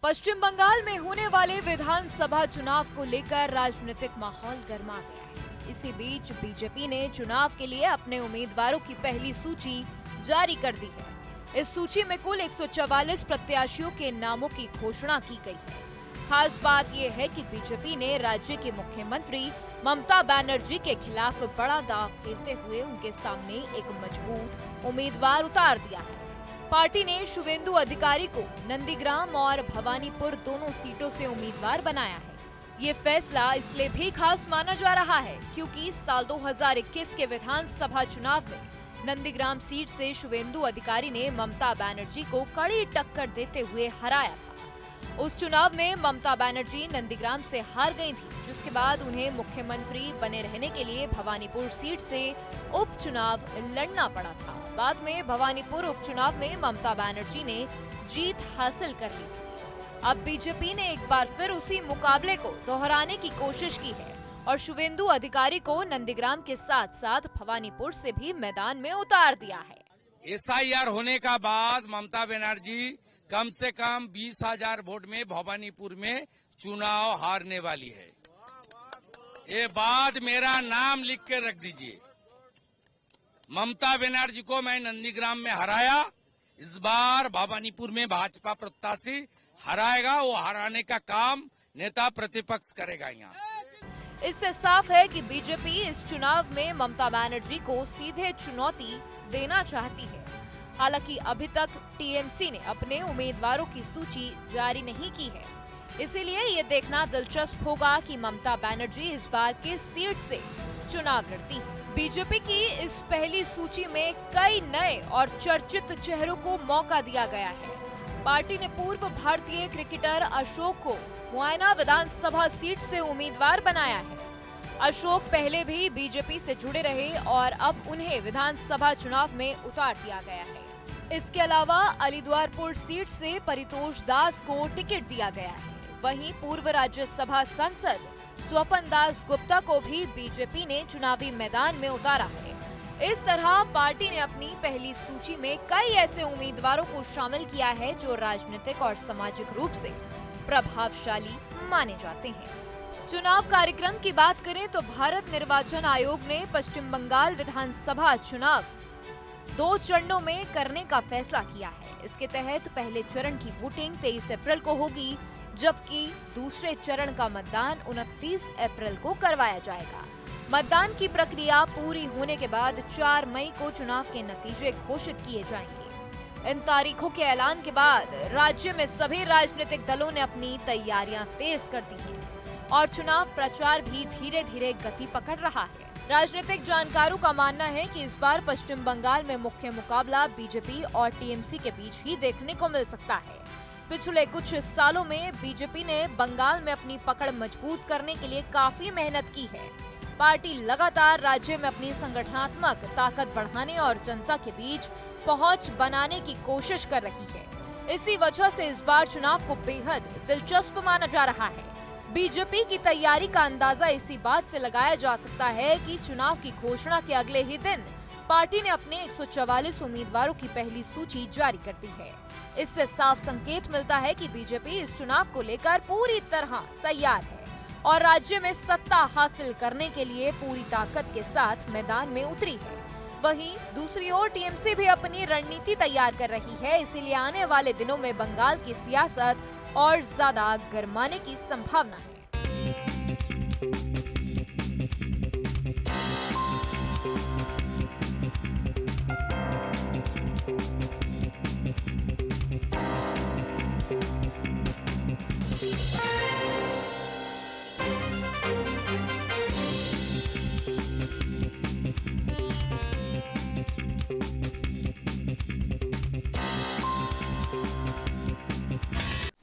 पश्चिम बंगाल में होने वाले विधानसभा चुनाव को लेकर राजनीतिक माहौल गर्मा गया है। इसी बीच बीजेपी ने चुनाव के लिए अपने उम्मीदवारों की पहली सूची जारी कर दी है। इस सूची में कुल 144 प्रत्याशियों के नामों की घोषणा की गई है। खास बात यह है कि बीजेपी ने राज्य के मुख्यमंत्री ममता बनर्जी के खिलाफ बड़ा दांव खेलते हुए उनके सामने एक मजबूत उम्मीदवार उतार दिया है। पार्टी ने शुवेंदु अधिकारी को नंदीग्राम और भवानीपुर दोनों सीटों से उम्मीदवार बनाया है। ये फैसला इसलिए भी खास माना जा रहा है क्योंकि साल 2021 के विधानसभा चुनाव में नंदीग्राम सीट से शुवेंदु अधिकारी ने ममता बनर्जी को कड़ी टक्कर देते हुए हराया था। उस चुनाव में ममता बनर्जी नंदीग्राम से हार गई थी, जिसके बाद उन्हें मुख्यमंत्री बने रहने के लिए भवानीपुर सीट से उपचुनाव लड़ना पड़ा था। बाद में भवानीपुर उपचुनाव में ममता बनर्जी ने जीत हासिल कर ली थी। अब बीजेपी ने एक बार फिर उसी मुकाबले को दोहराने की कोशिश की है और शुवेंदु अधिकारी को नंदीग्राम के साथ साथ भवानीपुर से भी मैदान में उतार दिया है। SIR होने का बाद ममता बनर्जी कम से कम 20,000 वोट में भवानीपुर में चुनाव हारने वाली है। ये बात मेरा नाम लिख के रख दीजिए। ममता बनर्जी को मैं नंदीग्राम में हराया, इस बार भवानीपुर में भाजपा प्रत्याशी हराएगा। वो हराने का काम नेता प्रतिपक्ष करेगा। यहाँ इससे साफ है कि बीजेपी इस चुनाव में ममता बनर्जी को सीधे चुनौती देना चाहती है। हालांकि अभी तक टीएमसी ने अपने उम्मीदवारों की सूची जारी नहीं की है, इसीलिए ये देखना दिलचस्प होगा कि ममता बनर्जी इस बार किस सीट से चुनाव लड़ती है। बीजेपी की इस पहली सूची में कई नए और चर्चित चेहरों को मौका दिया गया है। पार्टी ने पूर्व भारतीय क्रिकेटर अशोक को मुआयना विधानसभा सीट से उम्मीदवार बनाया है। अशोक पहले भी बीजेपी से जुड़े रहे और अब उन्हें विधानसभा चुनाव में उतार दिया गया है। इसके अलावा अलीद्वारपुर सीट से परितोष दास को टिकट दिया गया है। वहीं पूर्व राज्यसभा सांसद स्वपन दास गुप्ता को भी बीजेपी ने चुनावी मैदान में उतारा है। इस तरह पार्टी ने अपनी पहली सूची में कई ऐसे उम्मीदवारों को शामिल किया है जो राजनीतिक और सामाजिक रूप से प्रभावशाली माने जाते हैं। चुनाव कार्यक्रम की बात करें तो भारत निर्वाचन आयोग ने पश्चिम बंगाल विधानसभा चुनाव 2 चरणों में करने का फैसला किया है। इसके तहत पहले चरण की वोटिंग 23 अप्रैल को होगी, जबकि दूसरे चरण का मतदान 29 अप्रैल को करवाया जाएगा। मतदान की प्रक्रिया पूरी होने के बाद 4 मई को चुनाव के नतीजे घोषित किए जाएंगे। इन तारीखों के ऐलान के बाद राज्य में सभी राजनीतिक दलों ने अपनी तैयारियां तेज कर दी हैं और चुनाव प्रचार भी धीरे धीरे गति पकड़ रहा है। राजनीतिक जानकारों का मानना है कि इस बार पश्चिम बंगाल में मुख्य मुकाबला बीजेपी और टीएमसी के बीच ही देखने को मिल सकता है। पिछले कुछ सालों में बीजेपी ने बंगाल में अपनी पकड़ मजबूत करने के लिए काफी मेहनत की है। पार्टी लगातार राज्य में अपनी संगठनात्मक ताकत बढ़ाने और जनता के बीच पहुंच बनाने की कोशिश कर रही है। इसी वजह से इस बार चुनाव को बेहद दिलचस्प माना जा रहा है। बीजेपी की तैयारी का अंदाजा इसी बात से लगाया जा सकता है कि चुनाव की घोषणा के अगले ही दिन पार्टी ने अपने 144 उम्मीदवारों की पहली सूची जारी कर दी है। इससे साफ संकेत मिलता है कि बीजेपी इस चुनाव को लेकर पूरी तरह तैयार है और राज्य में सत्ता हासिल करने के लिए पूरी ताकत के साथ मैदान में उतरी है। वहीं दूसरी ओर टीएमसी भी अपनी रणनीति तैयार कर रही है, इसीलिए आने वाले दिनों में बंगाल की सियासत और ज्यादा गरमाने की संभावना है।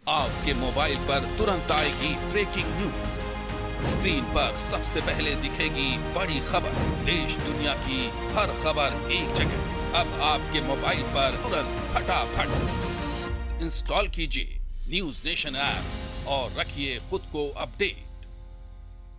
आपके मोबाइल पर तुरंत आएगी ब्रेकिंग न्यूज। स्क्रीन पर सबसे पहले दिखेगी बड़ी खबर। देश दुनिया की हर खबर एक जगह। अब आपके मोबाइल पर तुरंत फटाफट इंस्टॉल कीजिए न्यूज नेशन ऐप और रखिए खुद को अपडेट।